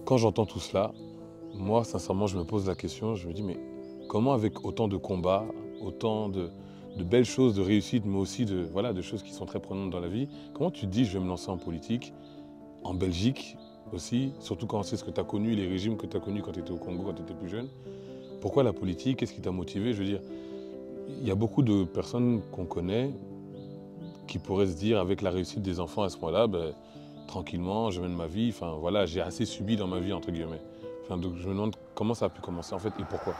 Quand j'entends tout cela, moi, sincèrement, je me pose la question, je me dis, mais comment avec autant de combats, autant de belles choses, de réussites, mais aussi de, voilà, de choses qui sont très prenantes dans la vie, comment tu te dis, je vais me lancer en politique, en Belgique aussi, surtout quand c'est ce que tu as connu, les régimes que tu as connus quand tu étais au Congo, quand tu étais plus jeune. Pourquoi la politique? Qu'est-ce qui t'a motivé? Je veux dire, il y a beaucoup de personnes qu'on connaît qui pourraient se dire, avec la réussite des enfants à ce moment-là, ben, tranquillement, je mène ma vie, enfin voilà, j'ai assez subi dans ma vie, entre guillemets. Enfin, donc je me demande comment ça a pu commencer en fait et pourquoi.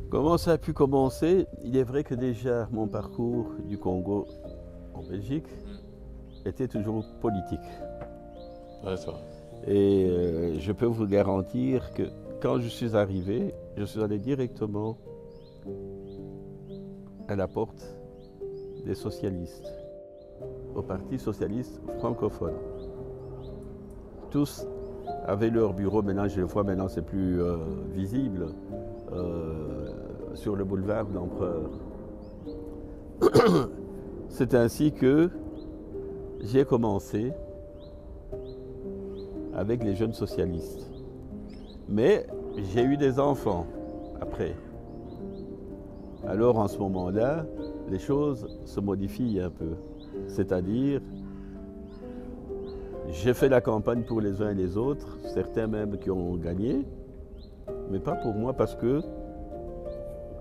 Comment ça a pu commencer? Il est vrai que déjà mon parcours du Congo en Belgique était toujours politique. Ouais, c'est vrai. Et je peux vous garantir que quand je suis arrivé, je suis allé directement à la porte des socialistes, au Parti socialiste francophone. Tous avaient leur bureau, maintenant je le vois, maintenant c'est plus visible, sur le boulevard de l'Empereur. C'est ainsi que j'ai commencé avec les jeunes socialistes. Mais j'ai eu des enfants après. Alors en ce moment-là, les choses se modifient un peu. C'est-à-dire, j'ai fait la campagne pour les uns et les autres, certains même qui ont gagné, mais pas pour moi parce que,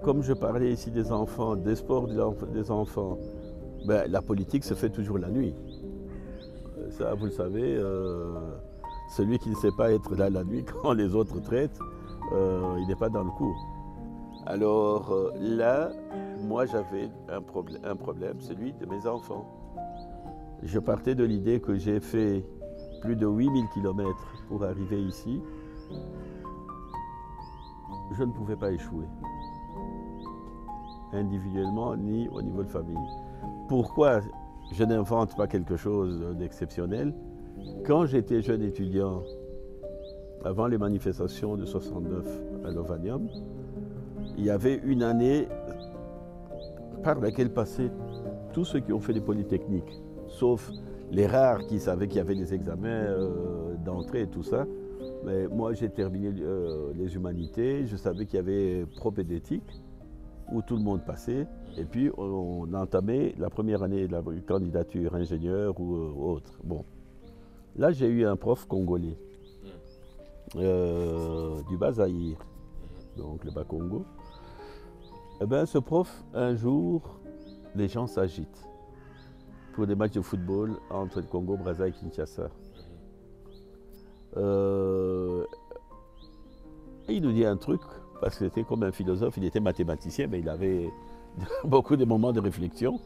comme je parlais ici des enfants, des sports des enfants, ben, la politique se fait toujours la nuit. Ça, vous le savez, celui qui ne sait pas être là la nuit quand les autres traitent, il n'est pas dans le coup. Alors là, moi j'avais un problème, celui de mes enfants. Je partais de l'idée que j'ai fait plus de 8000 km pour arriver ici. Je ne pouvais pas échouer, individuellement ni au niveau de famille. Pourquoi je n'invente pas quelque chose d'exceptionnel? Quand j'étais jeune étudiant, avant les manifestations de 69 à Lovanium, il y avait une année par laquelle passaient tous ceux qui ont fait des polytechniques, sauf les rares qui savaient qu'il y avait des examens d'entrée et tout ça. Mais moi, j'ai terminé les humanités, je savais qu'il y avait propédétique, où tout le monde passait, et puis on entamait la première année de la candidature ingénieur ou autre. Bon. Là, j'ai eu un prof congolais, du Bas-Zaïre, donc le Bas-Congo. Eh bien, ce prof, un jour, les gens s'agitent pour des matchs de football entre le Congo, Brazza et Kinshasa. Et il nous dit un truc, parce que c'était comme un philosophe, il était mathématicien, mais il avait beaucoup de moments de réflexion.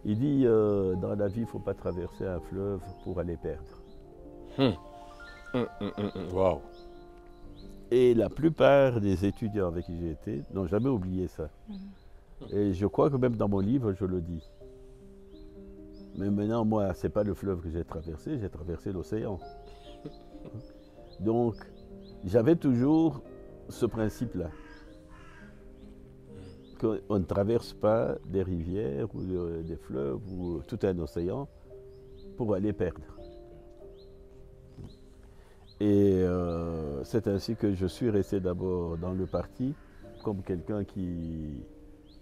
Il dit, dans la vie, il ne faut pas traverser un fleuve pour aller perdre. Waouh. Et la plupart des étudiants avec qui j'ai été n'ont jamais oublié ça. Et je crois que même dans mon livre, je le dis. Mais maintenant, moi, ce n'est pas le fleuve que j'ai traversé l'océan. Donc, j'avais toujours ce principe-là. Qu'on ne traverse pas des rivières ou des fleuves ou tout un océan pour aller perdre. Et c'est ainsi que je suis resté d'abord dans le parti comme quelqu'un qui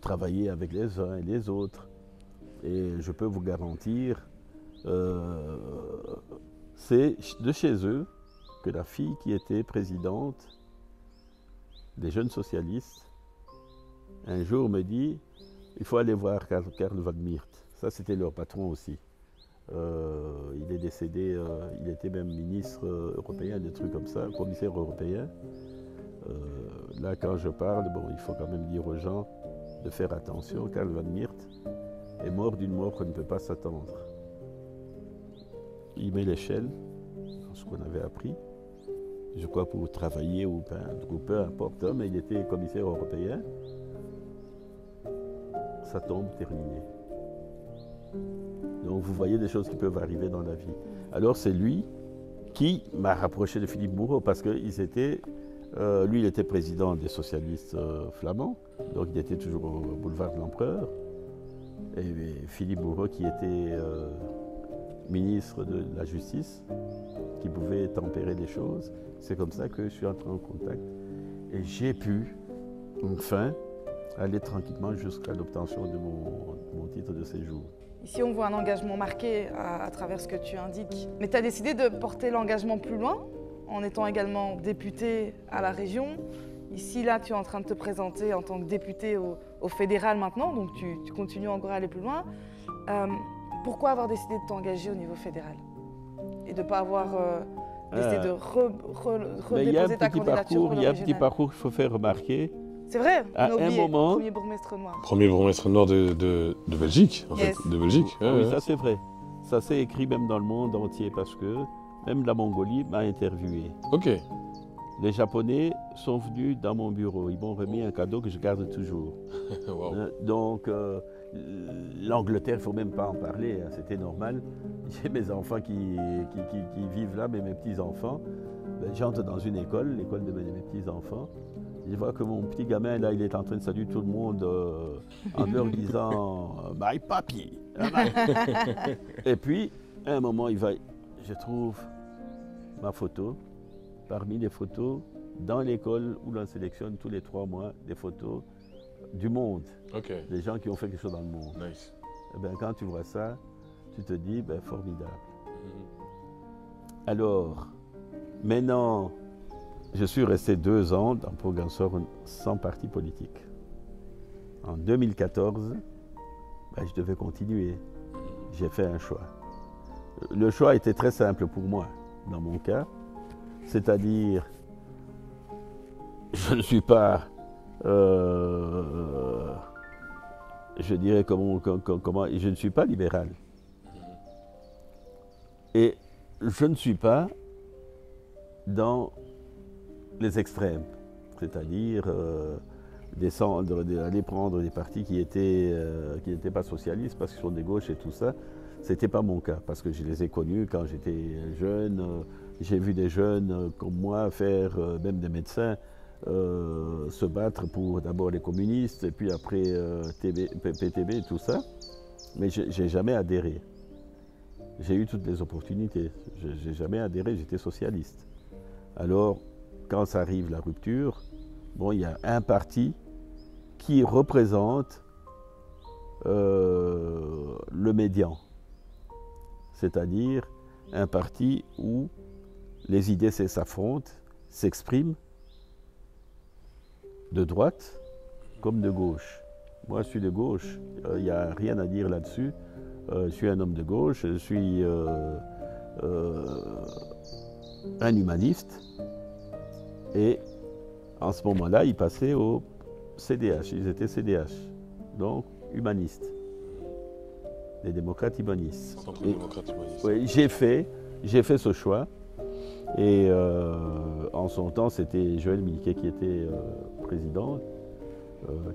travaillait avec les uns et les autres. Et je peux vous garantir, c'est de chez eux que la fille qui était présidente des jeunes socialistes, un jour me dit, il faut aller voir Karl Van Miert. Ça, c'était leur patron aussi. Il est décédé, il était même ministre européen, des trucs comme ça, commissaire européen. Là, quand je parle, bon, il faut quand même dire aux gens de faire attention. Karl Van Miert est mort d'une mort qu'on ne peut pas s'attendre. Il met l'échelle, ce qu'on avait appris, je crois pour travailler ou peu importe, mais il était commissaire européen. Ça tombe, terminé. Donc vous voyez des choses qui peuvent arriver dans la vie. Alors c'est lui qui m'a rapproché de Philippe Moureau parce que lui il était président des socialistes flamands, donc il était toujours au boulevard de l'Empereur. et Philippe Bourreau qui était ministre de la Justice, qui pouvait tempérer les choses. C'est comme ça que je suis entré en contact et j'ai pu, enfin, aller tranquillement jusqu'à l'obtention de mon titre de séjour. Ici, on voit un engagement marqué à travers ce que tu indiques. Mais tu as décidé de porter l'engagement plus loin, en étant également député à la région. Ici, là, tu es en train de te présenter en tant que député au fédéral maintenant, donc tu continues encore à aller plus loin. Pourquoi avoir décidé de t'engager au niveau fédéral et de ne pas avoir décidé de redéposer ta candidature pour le Il y a un régional? petit parcours qu'il faut faire remarquer. C'est vrai, à un moment, premier bourgmestre noir. Premier bourgmestre noir de Belgique, en Yes. fait. De Belgique. Ouais, Oui, ouais. ça c'est vrai. Ça s'est écrit même dans le monde entier parce que même la Mongolie m'a interviewé. Ok. Les Japonais sont venus dans mon bureau. Ils m'ont remis un cadeau que je garde toujours. Wow. Donc, l'Angleterre, il ne faut même pas en parler, hein, c'était normal. J'ai mes enfants qui vivent là, mais mes petits-enfants. Ben, j'entre dans une école, l'école de mes petits-enfants. Je vois que mon petit gamin, là, il est en train de saluer tout le monde en leur disant « My papi ». Et puis, à un moment, je trouve ma photo, parmi les photos, dans l'école où l'on sélectionne tous les 3 mois des photos du monde, Ok. des gens qui ont fait quelque chose dans le monde. Nice. Eh ben, quand tu vois ça, tu te dis, ben, formidable. Mhm. Alors, maintenant, je suis resté 2 ans dans Port-Gansor sans parti politique. En 2014, ben, je devais continuer. J'ai fait un choix. Le choix était très simple pour moi, dans mon cas. C'est-à-dire, je ne suis pas, je dirais comment, je ne suis pas libéral. Et je ne suis pas dans les extrêmes, c'est-à-dire descendre, aller prendre des partis qui n'étaient pas socialistes parce qu'ils sont de gauche et tout ça. Ce n'était pas mon cas, parce que je les ai connus quand j'étais jeune. J'ai vu des jeunes comme moi faire, même des médecins, se battre pour d'abord les communistes et puis après PTB et tout ça. Mais je n'ai jamais adhéré. J'ai eu toutes les opportunités. Je n'ai jamais adhéré, j'étais socialiste. Alors, quand ça arrive, la rupture, bon, il y a un parti qui représente le médian. C'est-à-dire un parti où les idées s'affrontent, s'expriment, de droite comme de gauche. Moi, je suis de gauche, il n'y a rien à dire là-dessus. Je suis un homme de gauche, je suis un humaniste. Et en ce moment-là, ils passaient au CDH, ils étaient CDH, donc humanistes. Les démocrates humanistes. Centre démocrate humaniste. Oui, j'ai fait ce choix. Et en son temps, c'était Joël Milquet qui était président,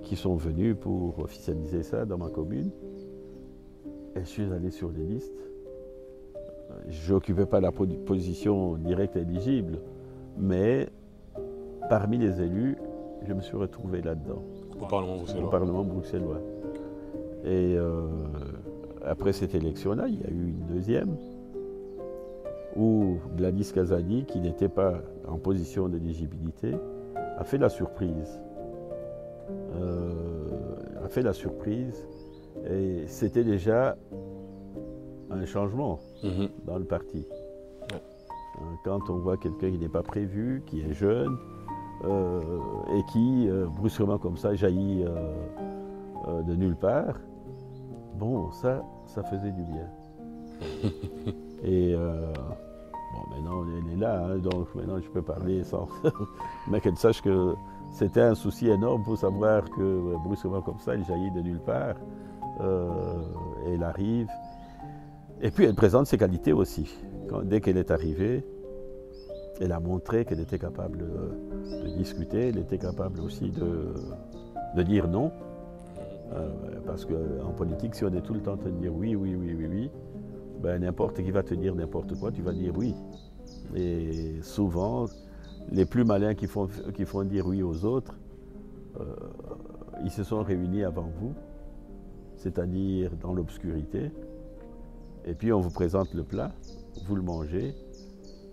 qui sont venus pour officialiser ça dans ma commune. Et je suis allé sur les listes. Je n'occupais pas la position directe et éligible, mais parmi les élus, je me suis retrouvé là-dedans. Au Parlement bruxellois. Au Parlement bruxellois. Et après cette élection-là, il y a eu une deuxième, où Gladys Kazadi, qui n'était pas en position d'éligibilité, a fait la surprise. Et c'était déjà un changement dans le parti. Ouais. Quand on voit quelqu'un qui n'est pas prévu, qui est jeune, et qui, brusquement comme ça, jaillit de nulle part, bon, ça faisait du bien. Et bon, maintenant, elle est là, hein, donc maintenant je peux parler sans... Mais qu'elle sache que c'était un souci énorme pour savoir que, brusquement comme ça, elle jaillit de nulle part. Elle arrive. Et puis elle présente ses qualités aussi. Dès qu'elle est arrivée, elle a montré qu'elle était capable de discuter, elle était capable aussi de dire non. Parce qu'en politique, si on est tout le temps en train de dire oui, oui, oui, oui, oui, ben, n'importe qui va te dire n'importe quoi, tu vas dire oui. Et souvent, les plus malins qui font dire oui aux autres, ils se sont réunis avant vous. c'est-à-dire dans l'obscurité. Et puis on vous présente le plat, vous le mangez,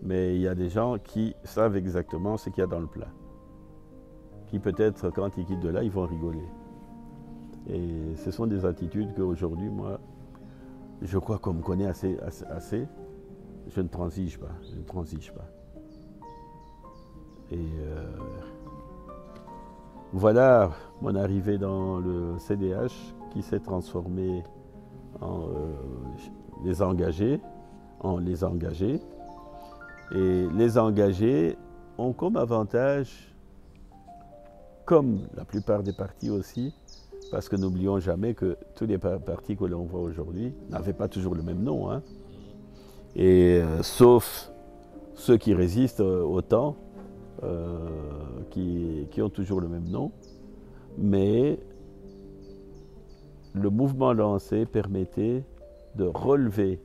mais il y a des gens qui savent exactement ce qu'il y a dans le plat. Qui peut-être, quand ils quittent de là, ils vont rigoler. Et ce sont des attitudes qu'aujourd'hui, moi, je crois qu'on me connaît assez, je ne transige pas, Et voilà mon arrivée dans le CDH qui s'est transformé en les engagés. Et les engagés ont comme avantage, comme la plupart des partis aussi, parce que n'oublions jamais que tous les partis que l'on voit aujourd'hui n'avaient pas toujours le même nom. Hein. Et sauf ceux qui résistent au temps, qui ont toujours le même nom. Mais le mouvement lancé permettait de relever,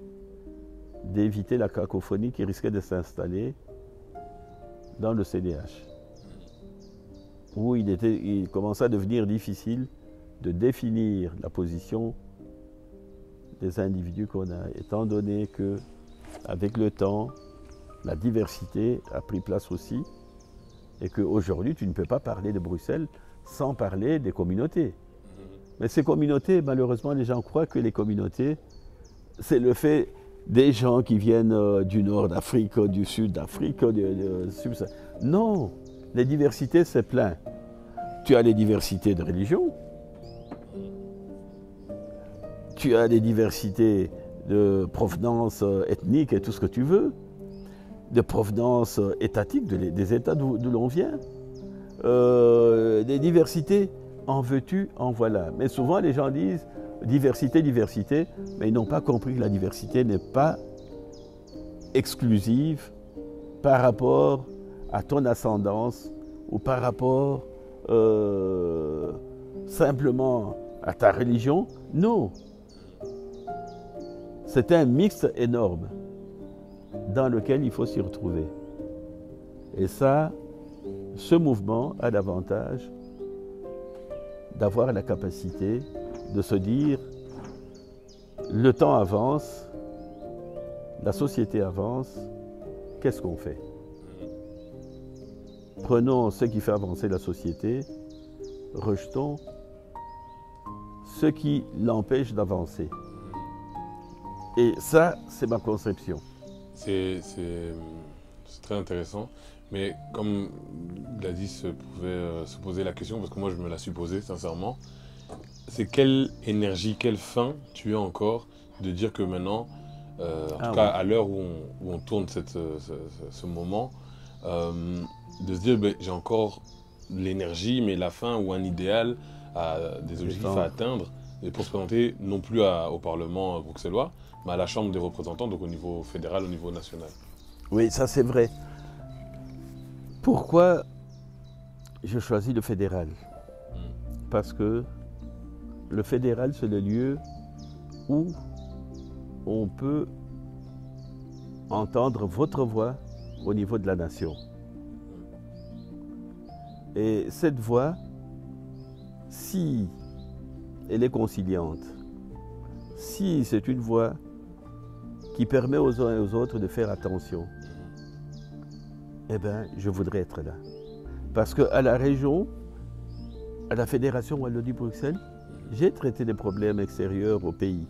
d'éviter la cacophonie qui risquait de s'installer dans le CDH, où il commençait à devenir difficile de définir la position des individus qu'on a, étant donné que, avec le temps, la diversité a pris place aussi, et qu'aujourd'hui, tu ne peux pas parler de Bruxelles sans parler des communautés. Mais ces communautés, malheureusement, les gens croient que les communautés, c'est le fait des gens qui viennent du nord d'Afrique, du sud d'Afrique, non, les diversités, c'est plein. Tu as les diversités de religion, tu as des diversités de provenance ethnique et tout ce que tu veux, de provenance étatique, des États d'où l'on vient, des diversités, en veux-tu, en voilà. Mais souvent les gens disent diversité, diversité, mais ils n'ont pas compris que la diversité n'est pas exclusive par rapport à ton ascendance ou par rapport simplement à ta religion. Non. C'est un mix énorme dans lequel il faut s'y retrouver. Et ça, ce mouvement a l'avantage d'avoir la capacité de se dire le temps avance, la société avance, qu'est-ce qu'on fait? Prenons ce qui fait avancer la société, rejetons ce qui l'empêche d'avancer. Et ça, c'est ma conception. C'est très intéressant, mais comme Gladys pouvait se poser la question, parce que moi je me la suis posée sincèrement, c'est quelle énergie, quelle fin tu as encore de dire que maintenant, en tout cas à l'heure où on tourne ce moment, de se dire ben, j'ai encore l'énergie, mais la fin ou un idéal, des objectifs à atteindre, et pour se présenter non plus au Parlement bruxellois, mais à la Chambre des représentants, donc au niveau fédéral, au niveau national. Oui, ça c'est vrai. Pourquoi je choisis le fédéral? Parce que le fédéral, c'est le lieu où on peut entendre votre voix au niveau de la nation. Et cette voix, si elle est conciliante, si c'est une voix qui permet aux uns et aux autres de faire attention, eh bien, je voudrais être là. Parce qu'à la région, à la Fédération Wallonie-Bruxelles, j'ai traité des problèmes extérieurs au pays.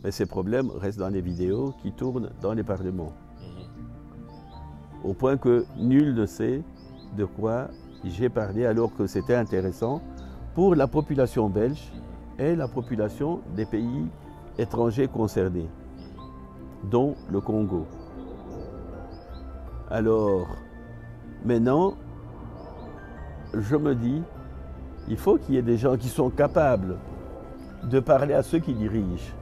Mais ces problèmes restent dans les vidéos qui tournent dans les parlements. Au point que nul ne sait de quoi j'ai parlé alors que c'était intéressant pour la population belge et la population des pays étrangers concernés, dont le Congo. Alors, maintenant, je me dis, il faut qu'il y ait des gens qui sont capables de parler à ceux qui dirigent,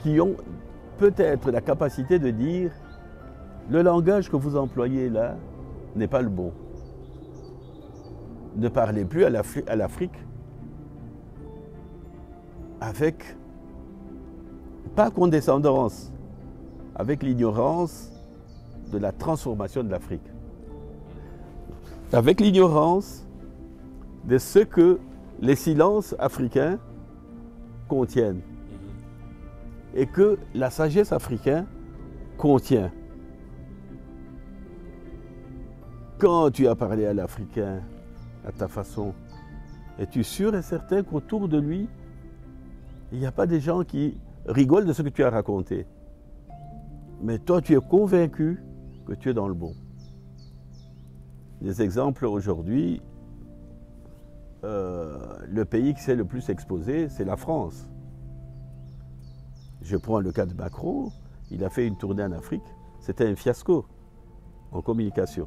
qui ont peut-être la capacité de dire le langage que vous employez là n'est pas le bon. Ne parlez plus à l'Afrique avec, pas condescendance, avec l'ignorance de la transformation de l'Afrique. Avec l'ignorance de ce que les silences africains contiennent et que la sagesse africaine contient. Quand tu as parlé à l'Africain à ta façon, es-tu sûr et certain qu'autour de lui, il n'y a pas des gens qui rigolent de ce que tu as raconté? Mais toi, tu es convaincu que tu es dans le bon. Des exemples aujourd'hui, le pays qui s'est le plus exposé, c'est la France. Je prends le cas de Macron, il a fait une tournée en Afrique, c'était un fiasco en communication.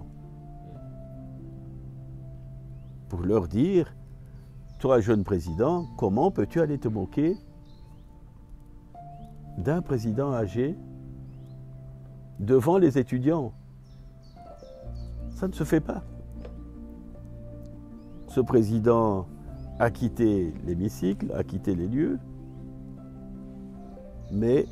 Pour leur dire, toi jeune président, comment peux-tu aller te moquer d'un président âgé devant les étudiants? Ça ne se fait pas. Ce président a quitté l'hémicycle, a quitté les lieux, mais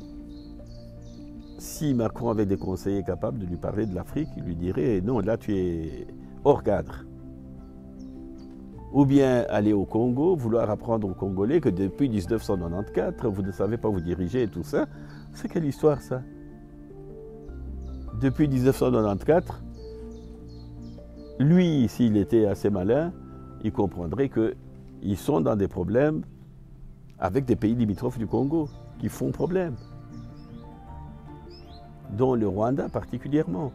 si Macron avait des conseillers capables de lui parler de l'Afrique, il lui dirait « Non, là tu es hors cadre ». Ou bien aller au Congo, vouloir apprendre aux Congolais que depuis 1994, vous ne savez pas vous diriger et tout ça. C'est quelle histoire ça? Depuis 1994, lui, s'il était assez malin, il comprendrait qu'ils sont dans des problèmes avec des pays limitrophes du Congo qui font problème, dont le Rwanda particulièrement.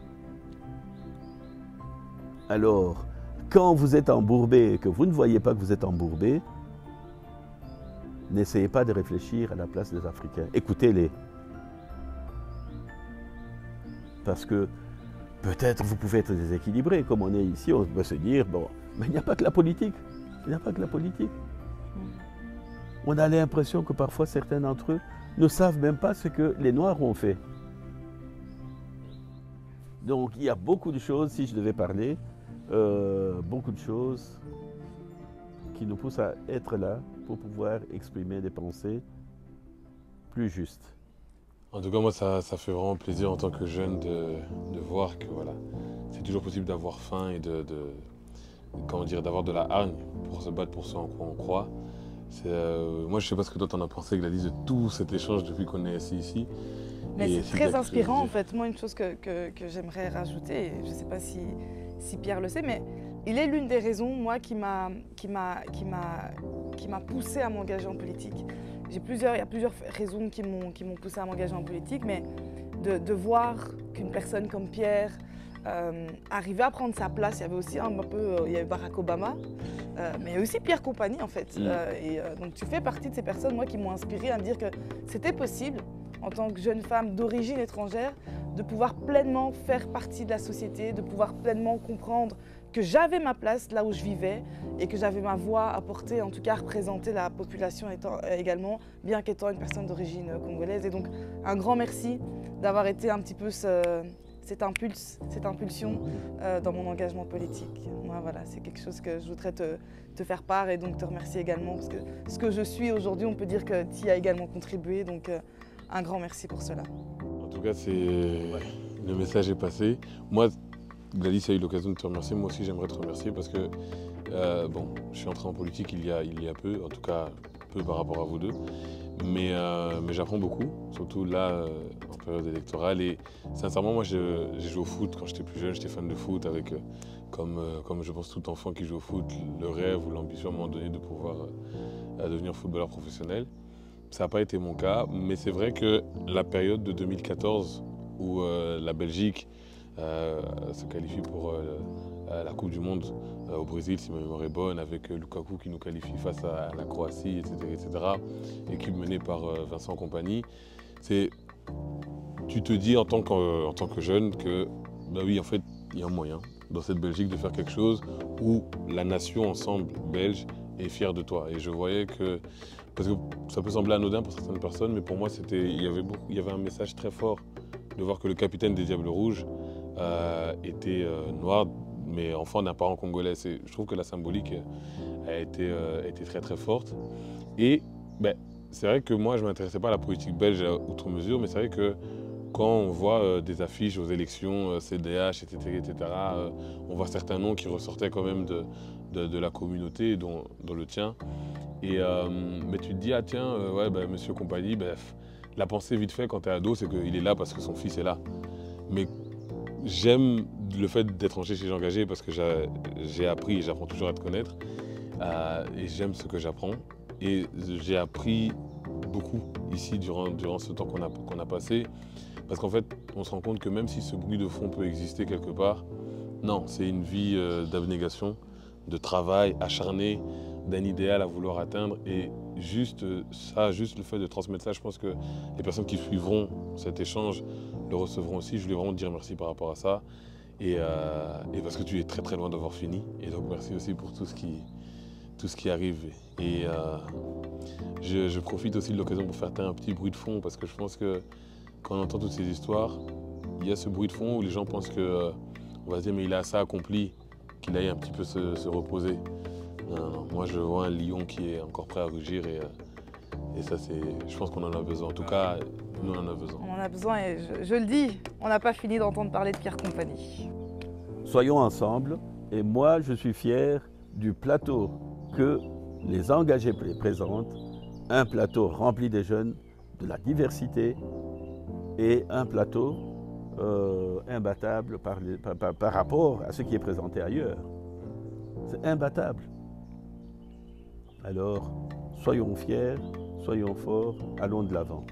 Alors, quand vous êtes embourbé et que vous ne voyez pas que vous êtes embourbé, n'essayez pas de réfléchir à la place des Africains. Écoutez-les. Parce que peut-être vous pouvez être déséquilibré, comme on est ici, on peut se dire, bon, mais il n'y a pas que la politique. Il n'y a pas que la politique. On a l'impression que parfois certains d'entre eux ne savent même pas ce que les Noirs ont fait. Donc il y a beaucoup de choses, si je devais parler, beaucoup de choses qui nous poussent à être là pour pouvoir exprimer des pensées plus justes. En tout cas, moi, ça fait vraiment plaisir en tant que jeune de voir que voilà, c'est toujours possible d'avoir faim et comment dire, d'avoir de la hargne pour se battre pour ce en quoi on croit. Moi, je ne sais pas ce que toi t'en as pensé, Gladys, de tout cet échange depuis qu'on est assis ici. Mais c'est très inspirant, en fait. Moi, une chose que j'aimerais rajouter, je ne sais pas si Pierre le sait, mais il est l'une des raisons, moi, qui m'a poussé à m'engager en politique. Il y a plusieurs raisons qui m'ont poussé à m'engager en politique, mais de voir qu'une personne comme Pierre arrivait à prendre sa place. Il y avait aussi il y avait Barack Obama, mais il y a aussi Pierre Compagnie, en fait. Donc tu fais partie de ces personnes, moi, qui m'ont inspiré à me dire que c'était possible, en tant que jeune femme d'origine étrangère, de pouvoir pleinement faire partie de la société, de pouvoir pleinement comprendre que j'avais ma place là où je vivais et que j'avais ma voix à porter, en tout cas à représenter la population également, bien qu'étant une personne d'origine congolaise. Et donc un grand merci d'avoir été un petit peu cette impulsion dans mon engagement politique. Moi, voilà, c'est quelque chose que je voudrais te faire part et donc te remercier également parce que ce que je suis aujourd'hui, on peut dire que tu y as également contribué. Donc un grand merci pour cela. En tout cas, le message est passé. Moi, Gladys a eu l'occasion de te remercier. Moi aussi, j'aimerais te remercier parce que bon, je suis entré en politique il y a peu, en tout cas peu par rapport à vous deux. Mais j'apprends beaucoup, surtout là, en période électorale. Et sincèrement, moi, j'ai joué au foot quand j'étais plus jeune. J'étais fan de foot avec, comme je pense tout enfant qui joue au foot, le rêve ou l'ambition à un moment donné de pouvoir devenir footballeur professionnel. Ça n'a pas été mon cas, mais c'est vrai que la période de 2014 où la Belgique se qualifie pour la Coupe du Monde au Brésil, si ma mémoire est bonne, avec Lukaku qui nous qualifie face à la Croatie, etc. Équipe menée par Vincent Kompany. Tu te dis en tant que jeune que, bah oui, en fait, il y a un moyen dans cette Belgique de faire quelque chose où la nation ensemble belge est fière de toi. Et je voyais que, parce que ça peut sembler anodin pour certaines personnes, mais pour moi, il y avait un message très fort de voir que le capitaine des Diables Rouges était noir, mais enfant d'un parent congolais. Je trouve que la symbolique a été très très forte. Et ben, c'est vrai que moi je ne m'intéressais pas à la politique belge outre mesure, mais c'est vrai que quand on voit des affiches aux élections, CDH, etc., on voit certains noms qui ressortaient quand même de la communauté, dont le tien. Mais tu te dis, ah tiens, ouais, bah, Monsieur Compagnie, bah, la pensée vite fait quand tu es ado, c'est qu'il est là parce que son fils est là. Mais j'aime le fait d'être en chez Engagé parce que j'ai appris et j'apprends toujours à te connaître. Et j'aime ce que j'apprends. Et j'ai appris beaucoup ici durant ce temps qu'on a passé. Parce qu'en fait, on se rend compte que même si ce bruit de fond peut exister quelque part, non, c'est une vie d'abnégation, de travail acharné, d'un idéal à vouloir atteindre. Et juste le fait de transmettre ça, je pense que les personnes qui suivront cet échange le recevront aussi. Je voulais vraiment te dire merci par rapport à ça. Et parce que tu es très très loin d'avoir fini. Et donc merci aussi pour tout ce qui arrive. Et je profite aussi de l'occasion pour faire un petit bruit de fond parce que je pense que quand on entend toutes ces histoires, il y a ce bruit de fond où les gens pensent que on va se dire mais il a assez accompli, qu'il aille un petit peu se reposer. Non, moi je vois un lion qui est encore prêt à rugir et ça je pense qu'on en a besoin. En tout cas, nous on en a besoin. On en a besoin et je le dis, on n'a pas fini d'entendre parler de Pierre Compagnie. Soyons ensemble et moi je suis fier du plateau que les engagés présentent, un plateau rempli des jeunes, de la diversité et un plateau imbattable par rapport à ce qui est présenté ailleurs. C'est imbattable. Alors, soyons fiers, soyons forts, allons de l'avant.